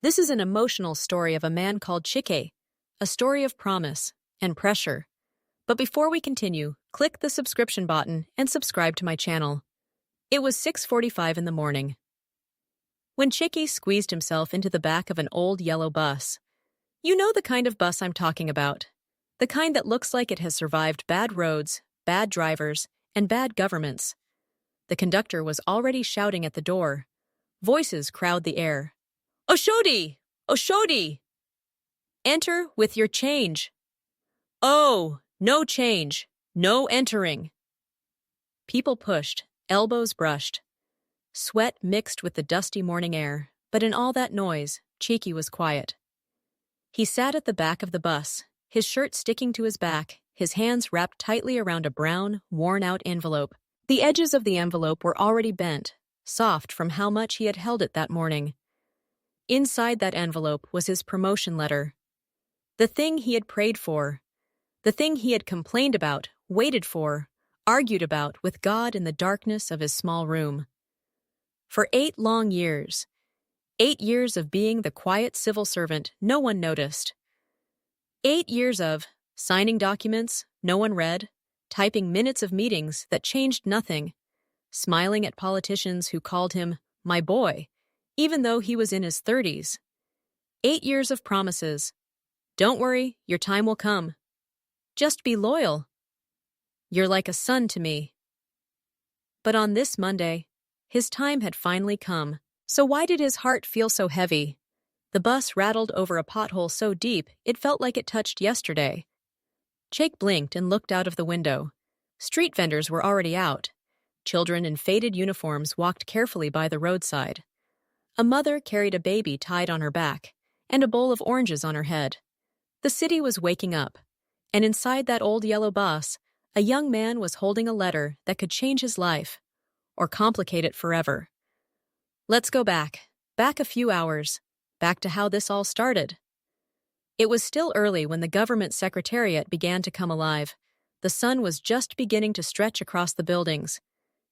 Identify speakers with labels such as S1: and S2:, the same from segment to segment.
S1: This is an emotional story of a man called Chike, a story of promise and pressure. But before we continue, click the subscription button and subscribe to my channel. It was 6:45 in the morning when Chike squeezed himself into the back of an old yellow bus. You know the kind of bus I'm talking about. The kind that looks like it has survived bad roads, bad drivers, and bad governments. The conductor was already shouting at the door. Voices crowd the air. Oshodi! Oshodi! Enter with your change. Oh, no change. No entering. People pushed, elbows brushed. Sweat mixed with the dusty morning air, but in all that noise, Chike was quiet. He sat at the back of the bus, his shirt sticking to his back, his hands wrapped tightly around a brown, worn-out envelope. The edges of the envelope were already bent, soft from how much he had held it that morning. Inside that envelope was his promotion letter. The thing he had prayed for. The thing he had complained about, waited for, argued about with God in the darkness of his small room. For 8 long years, 8 years of being the quiet civil servant no one noticed. 8 years of signing documents no one read, typing minutes of meetings that changed nothing, smiling at politicians who called him my boy, even though he was in his 30s. 8 years of promises. Don't worry, your time will come. Just be loyal. You're like a son to me. But on this Monday, his time had finally come. So why did his heart feel so heavy? The bus rattled over a pothole so deep it felt like it touched yesterday. Chike blinked and looked out of the window. Street vendors were already out. Children in faded uniforms walked carefully by the roadside. A mother carried a baby tied on her back, and a bowl of oranges on her head. The city was waking up, and inside that old yellow bus, a young man was holding a letter that could change his life, or complicate it forever. Let's go back a few hours, back to how this all started. It was still early when the government secretariat began to come alive. The sun was just beginning to stretch across the buildings.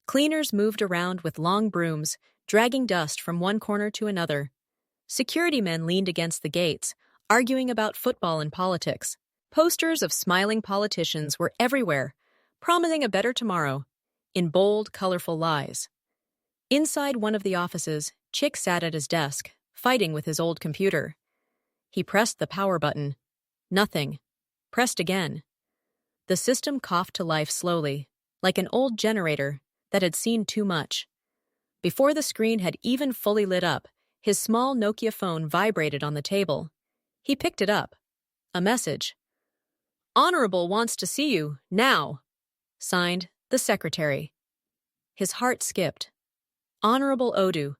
S1: Cleaners moved around with long brooms, dragging dust from one corner to another. Security men leaned against the gates, arguing about football and politics. Posters of smiling politicians were everywhere, promising a better tomorrow, in bold, colorful lies. Inside one of the offices, Chike sat at his desk, fighting with his old computer. He pressed the power button. Nothing. Pressed again. The system coughed to life slowly, like an old generator that had seen too much. Before the screen had even fully lit up, his small Nokia phone vibrated on the table. He picked it up. A message. Honorable wants to see you, now. Signed, the secretary. His heart skipped. Honorable Odu,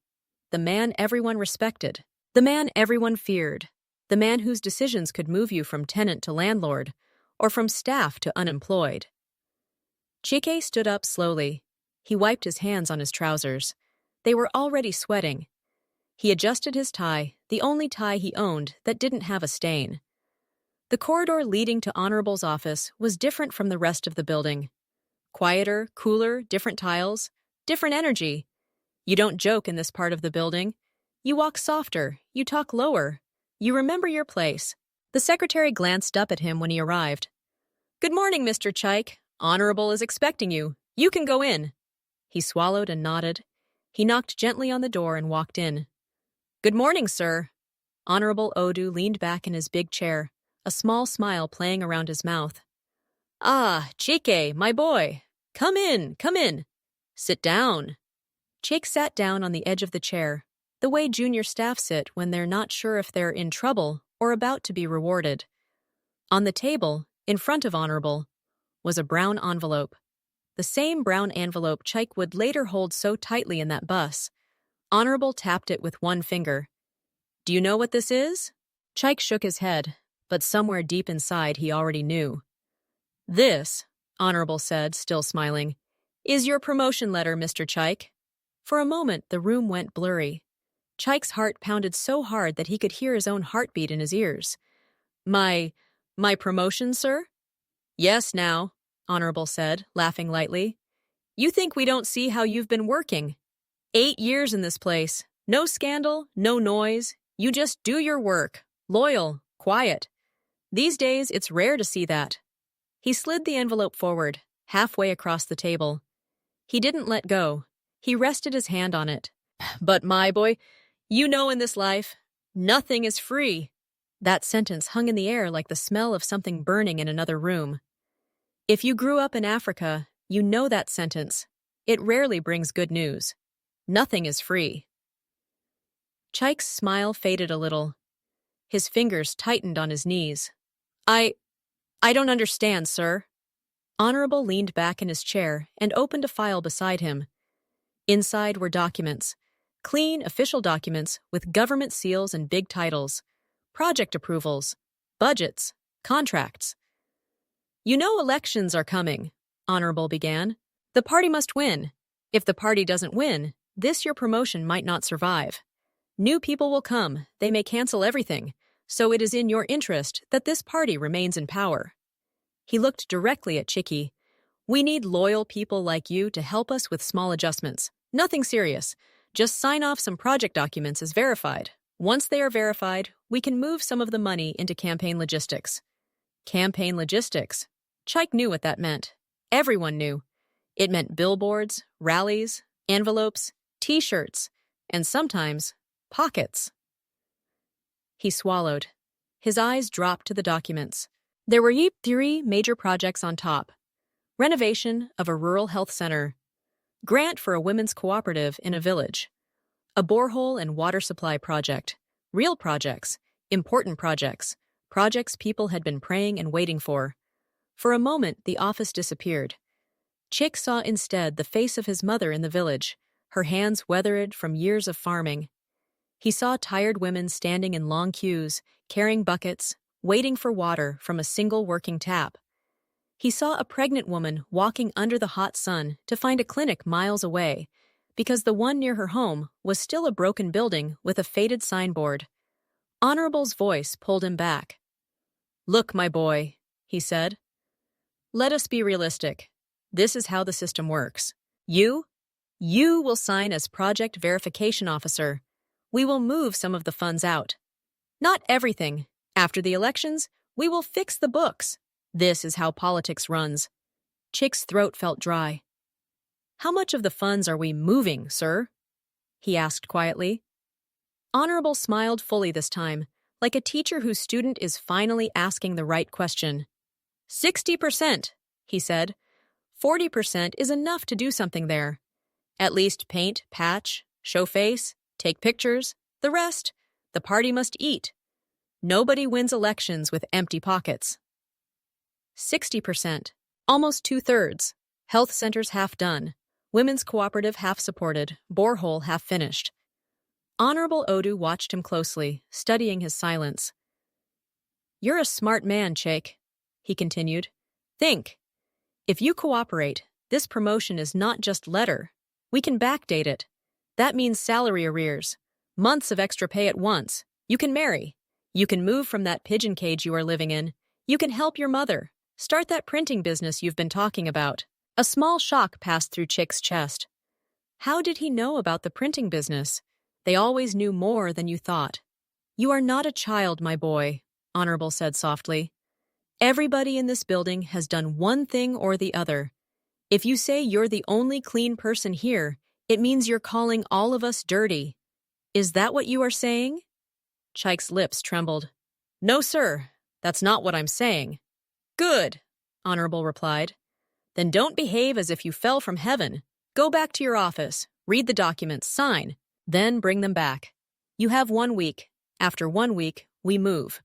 S1: the man everyone respected, the man everyone feared, the man whose decisions could move you from tenant to landlord, or from staff to unemployed. Chike stood up slowly. He wiped his hands on his trousers. They were already sweating. He adjusted his tie, the only tie he owned that didn't have a stain. The corridor leading to Honorable's office was different from the rest of the building. Quieter, cooler, different tiles, different energy. You don't joke in this part of the building. You walk softer, you talk lower. You remember your place. The secretary glanced up at him when he arrived. Good morning, Mr. Chike. Honorable is expecting you. You can go in. He swallowed and nodded. He knocked gently on the door and walked in. Good morning, sir. Honorable Odu leaned back in his big chair, a small smile playing around his mouth. Ah, Chike, my boy. Come in, come in. Sit down. Chike sat down on the edge of the chair, the way junior staff sit when they're not sure if they're in trouble or about to be rewarded. On the table, in front of Honorable, was a brown envelope. The same brown envelope Chike would later hold so tightly in that bus. Honorable tapped it with one finger. Do you know what this is? Chike shook his head, but somewhere deep inside he already knew. This, Honorable said, still smiling, is your promotion letter, Mr. Chike. For a moment, the room went blurry. Chike's heart pounded so hard that he could hear his own heartbeat in his ears. My promotion, sir? Yes, now, Honorable said, laughing lightly. You think we don't see how you've been working. 8 years in this place. No scandal, no noise. You just do your work. Loyal, quiet. These days, it's rare to see that. He slid the envelope forward, halfway across the table. He didn't let go. He rested his hand on it. But my boy, you know in this life, nothing is free. That sentence hung in the air like the smell of something burning in another room. If you grew up in Africa, you know that sentence. It rarely brings good news. Nothing is free. Chike's smile faded a little. His fingers tightened on his knees. I don't understand, sir. Honorable leaned back in his chair and opened a file beside him. Inside were documents. Clean, official documents with government seals and big titles. Project approvals. Budgets. Contracts. You know elections are coming, Honorable began. The party must win. If the party doesn't win, your promotion might not survive. New people will come. They may cancel everything. So it is in your interest that this party remains in power. He looked directly at Chike. We need loyal people like you to help us with small adjustments. Nothing serious. Just sign off some project documents as verified. Once they are verified, we can move some of the money into campaign logistics. Campaign logistics. Chike knew what that meant. Everyone knew. It meant billboards, rallies, envelopes, T-shirts, and sometimes pockets. He swallowed. His eyes dropped to the documents. There were 3 major projects on top. Renovation of a rural health center. Grant for a women's cooperative in a village. A borehole and water supply project. Real projects. Important projects. Projects people had been praying and waiting for. For a moment, the office disappeared. Chike saw instead the face of his mother in the village, her hands weathered from years of farming. He saw tired women standing in long queues, carrying buckets, waiting for water from a single working tap. He saw a pregnant woman walking under the hot sun to find a clinic miles away, because the one near her home was still a broken building with a faded signboard. Honorable's voice pulled him back. Look, my boy, he said. Let us be realistic. This is how the system works. You will sign as project verification officer. We will move some of the funds out. Not everything. After the elections, we will fix the books. This is how politics runs. Chike's throat felt dry. How much of the funds are we moving, sir? He asked quietly. Honorable smiled fully this time, like a teacher whose student is finally asking the right question. 60%, he said. 40% is enough to do something there. At least paint, patch, show face, take pictures. The rest, the party must eat. Nobody wins elections with empty pockets. 60%, almost 2/3. Health centers half done. Women's cooperative half supported. Borehole half finished. Honorable Odu watched him closely, studying his silence. You're a smart man, Chike, he continued. Think. If you cooperate, this promotion is not just letter. We can backdate it. That means salary arrears. Months of extra pay at once. You can marry. You can move from that pigeon cage you are living in. You can help your mother. Start that printing business you've been talking about. A small shock passed through Chike's chest. How did he know about the printing business? They always knew more than you thought. You are not a child, my boy, Honorable said softly. Everybody in this building has done one thing or the other. If you say you're the only clean person here, it means you're calling all of us dirty. Is that what you are saying? Chike's lips trembled. No, sir, that's not what I'm saying. Good, Honorable replied. Then don't behave as if you fell from heaven. Go back to your office, read the documents, sign, then bring them back. You have 1 week. After 1 week, we move.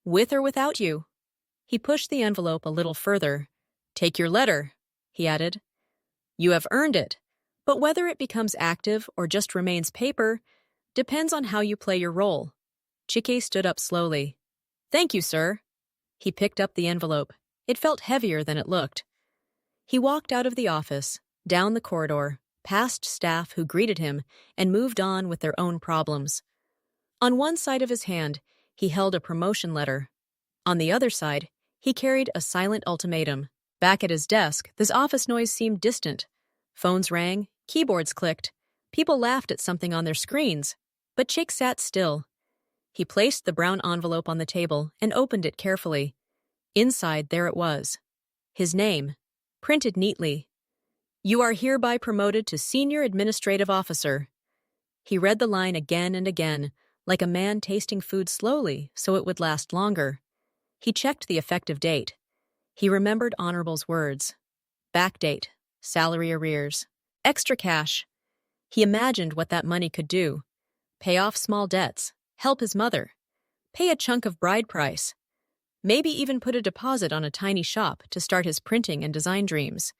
S1: With or without you. He pushed the envelope a little further. Take your letter, he added. You have earned it, but whether it becomes active or just remains paper depends on how you play your role. Chike stood up slowly. Thank you, sir. He picked up the envelope. It felt heavier than it looked. He walked out of the office, down the corridor, past staff who greeted him and moved on with their own problems. On one side of his hand, he held a promotion letter. On the other side, he carried a silent ultimatum. Back at his desk, this office noise seemed distant. Phones rang, keyboards clicked. People laughed at something on their screens. But Chike sat still. He placed the brown envelope on the table and opened it carefully. Inside, there it was. His name, printed neatly. You are hereby promoted to Senior Administrative Officer. He read the line again and again, like a man tasting food slowly so it would last longer. He checked the effective date. He remembered Honorable's words. Backdate, salary arrears, extra cash. He imagined what that money could do. Pay off small debts, help his mother, pay a chunk of bride price, maybe even put a deposit on a tiny shop to start his printing and design dreams.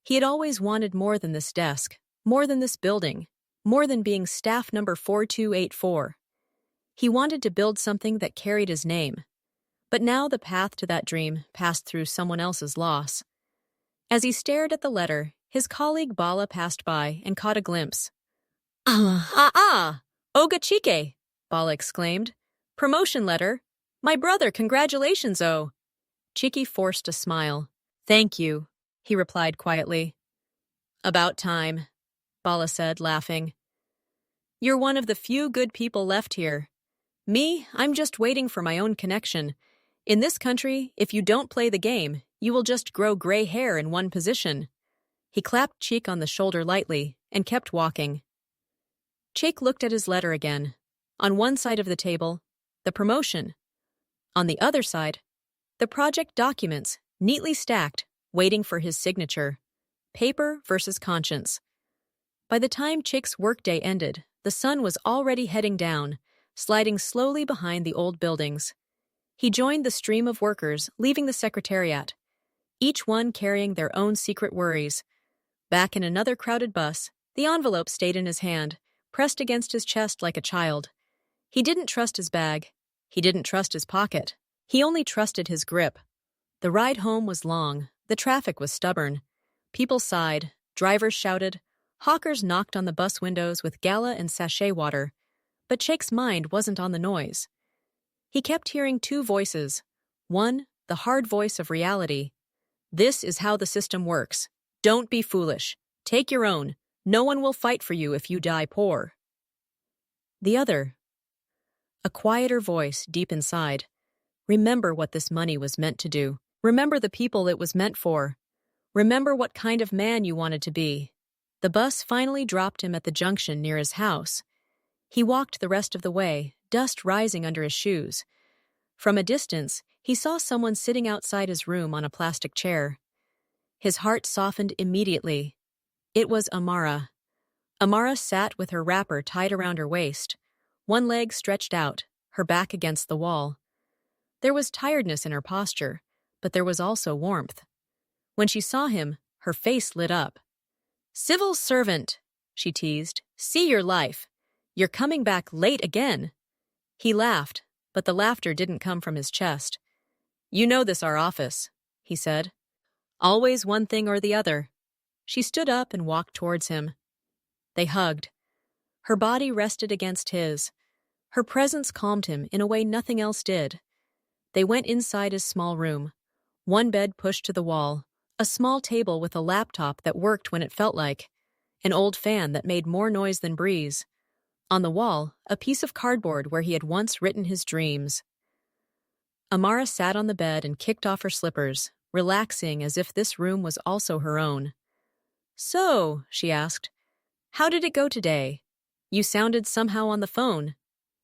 S1: He had always wanted more than this desk, more than this building, more than being staff number 4284. He wanted to build something that carried his name. But now the path to that dream passed through someone else's loss. As he stared at the letter, his colleague Bala passed by and caught a glimpse. Oga Chike, Bala exclaimed. Promotion letter. My brother, congratulations, oh. Chike forced a smile. Thank you, he replied quietly. About time, Bala said, laughing. You're one of the few good people left here. Me, I'm just waiting for my own connection. In this country, if you don't play the game, you will just grow gray hair in one position. He clapped Chike on the shoulder lightly and kept walking. Chike looked at his letter again. On one side of the table, the promotion. On the other side, the project documents, neatly stacked, waiting for his signature. Paper versus conscience. By the time Chike's workday ended, the sun was already heading down, sliding slowly behind the old buildings. He joined the stream of workers leaving the secretariat, each one carrying their own secret worries. Back in another crowded bus, the envelope stayed in his hand, pressed against his chest like a child. He didn't trust his bag. He didn't trust his pocket. He only trusted his grip. The ride home was long. The traffic was stubborn. People sighed. Drivers shouted. Hawkers knocked on the bus windows with gala and sachet water. But Chike's mind wasn't on the noise. He kept hearing two voices. One, the hard voice of reality. This is how the system works. Don't be foolish. Take your own. No one will fight for you if you die poor. The other, a quieter voice deep inside. Remember what this money was meant to do. Remember the people it was meant for. Remember what kind of man you wanted to be. The bus finally dropped him at the junction near his house. He walked the rest of the way, dust rising under his shoes. From a distance, he saw someone sitting outside his room on a plastic chair. His heart softened immediately. It was Amara. Amara sat with her wrapper tied around her waist, one leg stretched out, her back against the wall. There was tiredness in her posture, but there was also warmth. When she saw him, her face lit up. Civil servant, she teased. See your life. You're coming back late again. He laughed, but the laughter didn't come from his chest. You know this our office, he said. Always one thing or the other. She stood up and walked towards him. They hugged. Her body rested against his. Her presence calmed him in a way nothing else did. They went inside his small room. One bed pushed to the wall, a small table with a laptop that worked when it felt like, an old fan that made more noise than breeze. On the wall, a piece of cardboard where he had once written his dreams. Amara sat on the bed and kicked off her slippers, relaxing as if this room was also her own. So, she asked, how did it go today? You sounded somehow on the phone.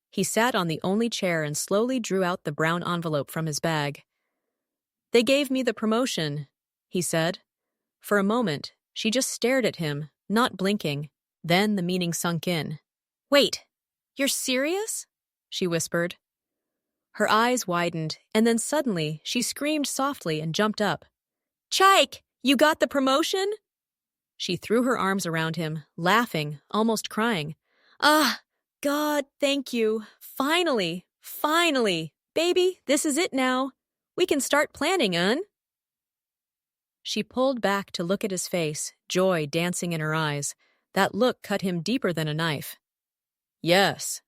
S1: He sat on the only chair and slowly drew out the brown envelope from his bag. They gave me the promotion, he said. For a moment, she just stared at him, not blinking. Then the meaning sunk in. Wait, you're serious? She whispered. Her eyes widened, and then suddenly she screamed softly and jumped up. Chike, you got the promotion? She threw her arms around him, laughing, almost crying. Ah, God, thank you. Finally, finally. Baby, this is it now. We can start planning, She pulled back to look at his face, joy dancing in her eyes. That look cut him deeper than a knife. Yes,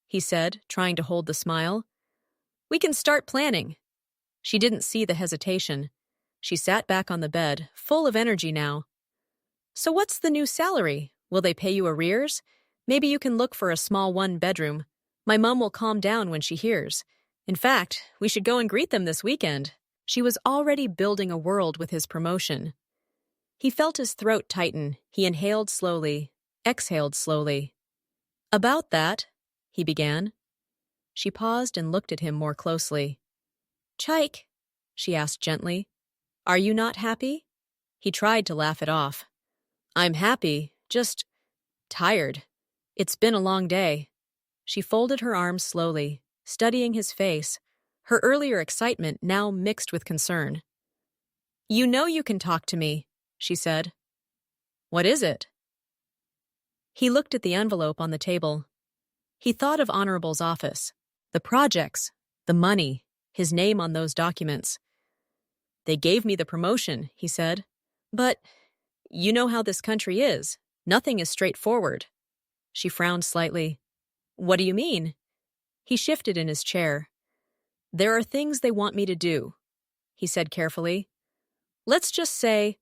S1: he said, trying to hold the smile. We can start planning. She didn't see the hesitation. She sat back on the bed, full of energy now. So what's the new salary? Will they pay you arrears? Maybe you can look for a small one-bedroom. My mom will calm down when she hears. In fact, we should go and greet them this weekend. She was already building a world with his promotion. He felt his throat tighten. He inhaled slowly, exhaled slowly. About that, he began. She paused and looked at him more closely. Chike, she asked gently, are you not happy? He tried to laugh it off. I'm happy, just tired. It's been a long day. She folded her arms slowly, studying his face, her earlier excitement now mixed with concern. You know you can talk to me, she said. What is it? He looked at the envelope on the table. He thought of Honorable's office, the projects, the money, his name on those documents. They gave me the promotion, he said. But you know how this country is. Nothing is straightforward. She frowned slightly. What do you mean? He shifted in his chair. There are things they want me to do, he said carefully. Let's just say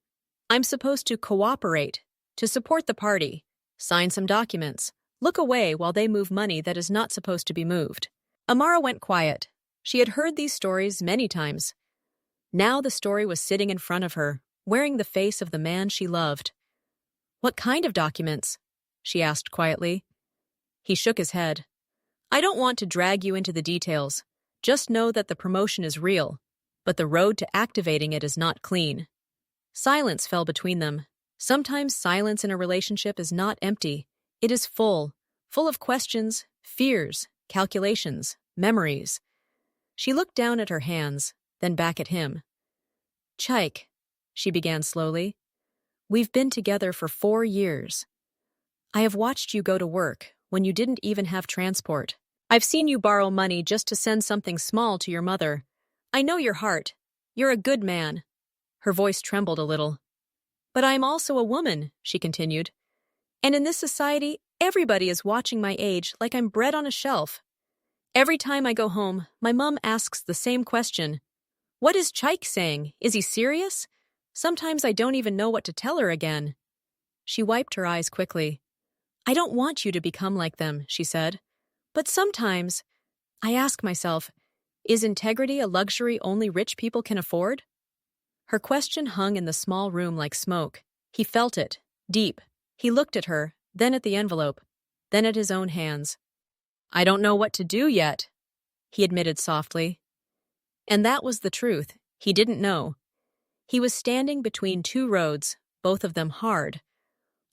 S1: I'm supposed to cooperate, to support the party, sign some documents, look away while they move money that is not supposed to be moved. Amara went quiet. She had heard these stories many times. Now the story was sitting in front of her, wearing the face of the man she loved. What kind of documents? She asked quietly. He shook his head. I don't want to drag you into the details. Just know that the promotion is real, but the road to activating it is not clean. Silence fell between them. Sometimes silence in a relationship is not empty. It is full of questions, fears, calculations, memories. She looked down at her hands, then back at him. Chike, she began slowly, we've been together for 4 years. I have watched you go to work when you didn't even have transport. I've seen you borrow money just to send something small to your mother. I know your heart. You're a good man. Her voice trembled a little. But I'm also a woman, she continued. And in this society, everybody is watching my age like I'm bread on a shelf. Every time I go home, my mom asks the same question. What is Chike saying? Is he serious? Sometimes I don't even know what to tell her again. She wiped her eyes quickly. I don't want you to become like them, she said. But sometimes, I ask myself, is integrity a luxury only rich people can afford? Her question hung in the small room like smoke. He felt it, deep. He looked at her, then at the envelope, then at his own hands. I don't know what to do yet, he admitted softly. And that was the truth. He didn't know. He was standing between 2 roads, both of them hard.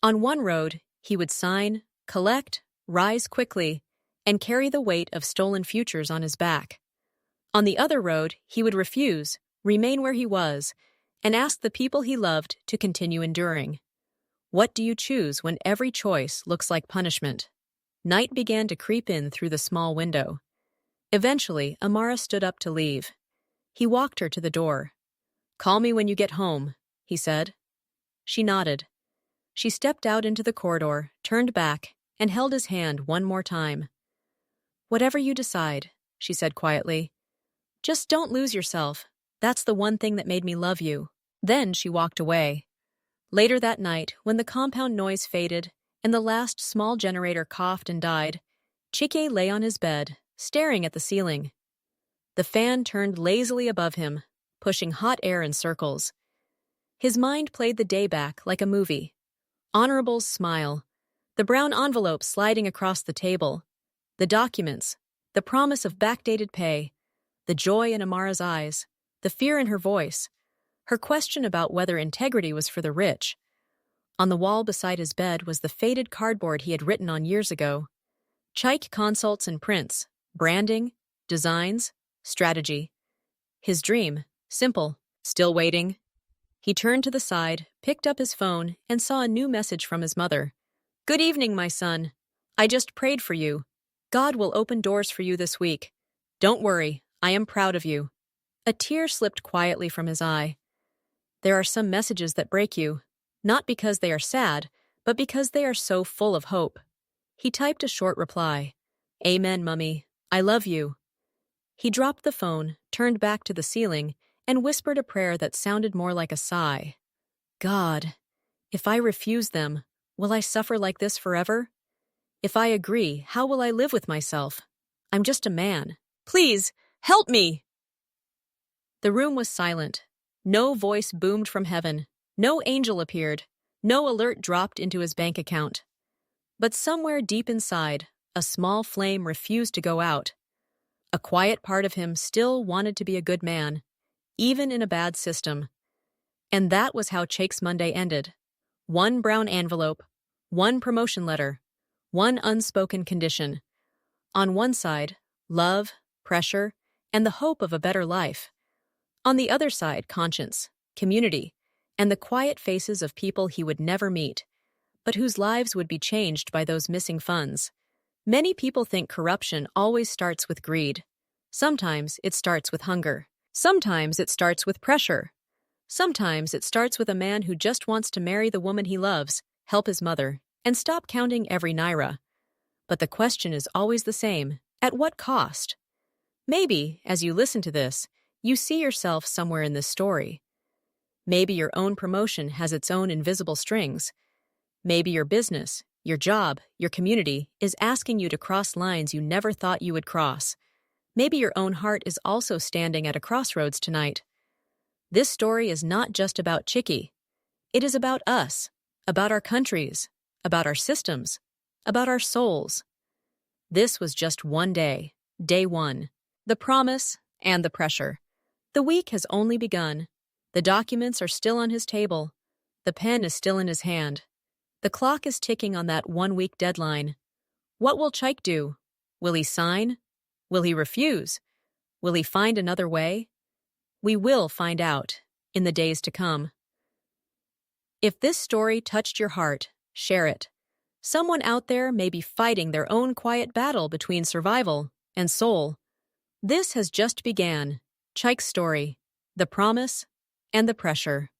S1: On one road, he would sign, collect, rise quickly, and carry the weight of stolen futures on his back. On the other road, he would refuse, remain where he was, and ask the people he loved to continue enduring. What do you choose when every choice looks like punishment? Night began to creep in through the small window. Eventually, Amara stood up to leave. He walked her to the door. Call me when you get home, he said. She nodded. She stepped out into the corridor, turned back, and held his hand one more time. Whatever you decide, she said quietly. Just don't lose yourself. That's the one thing that made me love you. Then she walked away. Later that night, when the compound noise faded and the last small generator coughed and died, Chike lay on his bed, staring at the ceiling. The fan turned lazily above him, pushing hot air in circles. His mind played the day back like a movie. Honorable's smile, the brown envelope sliding across the table, the documents, the promise of backdated pay, the joy in Amara's eyes, the fear in her voice, her question about whether integrity was for the rich. On the wall beside his bed was the faded cardboard he had written on years ago. Chike consults and prints, branding, designs, strategy. His dream, simple, still waiting. He turned to the side, picked up his phone, and saw a new message from his mother. Good evening, my son. I just prayed for you. God will open doors for you this week. Don't worry, I am proud of you. A tear slipped quietly from his eye. There are some messages that break you, not because they are sad, but because they are so full of hope. He typed a short reply. Amen, Mummy. I love you. He dropped the phone, turned back to the ceiling, and whispered a prayer that sounded more like a sigh. God, if I refuse them, will I suffer like this forever? If I agree, how will I live with myself? I'm just a man. Please, help me! The room was silent. No voice boomed from heaven. No angel appeared. No alert dropped into his bank account. But somewhere deep inside, a small flame refused to go out. A quiet part of him still wanted to be a good man, even in a bad system. And that was how Chike's Monday ended. One brown envelope, one promotion letter, one unspoken condition. On one side, love, pressure, and the hope of a better life. On the other side, conscience, community, and the quiet faces of people he would never meet, but whose lives would be changed by those missing funds. Many people think corruption always starts with greed. Sometimes it starts with hunger. Sometimes it starts with pressure. Sometimes it starts with a man who just wants to marry the woman he loves, help his mother, and stop counting every naira. But the question is always the same: at what cost? Maybe, as you listen to this, you see yourself somewhere in this story. Maybe your own promotion has its own invisible strings. Maybe your business, your job, your community is asking you to cross lines you never thought you would cross. Maybe your own heart is also standing at a crossroads tonight. This story is not just about Chike. It is about us, about our countries, about our systems, about our souls. This was just one day, day one. The promise and the pressure. The week has only begun. The documents are still on his table. The pen is still in his hand. The clock is ticking on that 1-week deadline. What will Chike do? Will he sign? Will he refuse? Will he find another way? We will find out in the days to come. If this story touched your heart, share it. Someone out there may be fighting their own quiet battle between survival and soul. This has just began. Chike's story, the promise, and the pressure.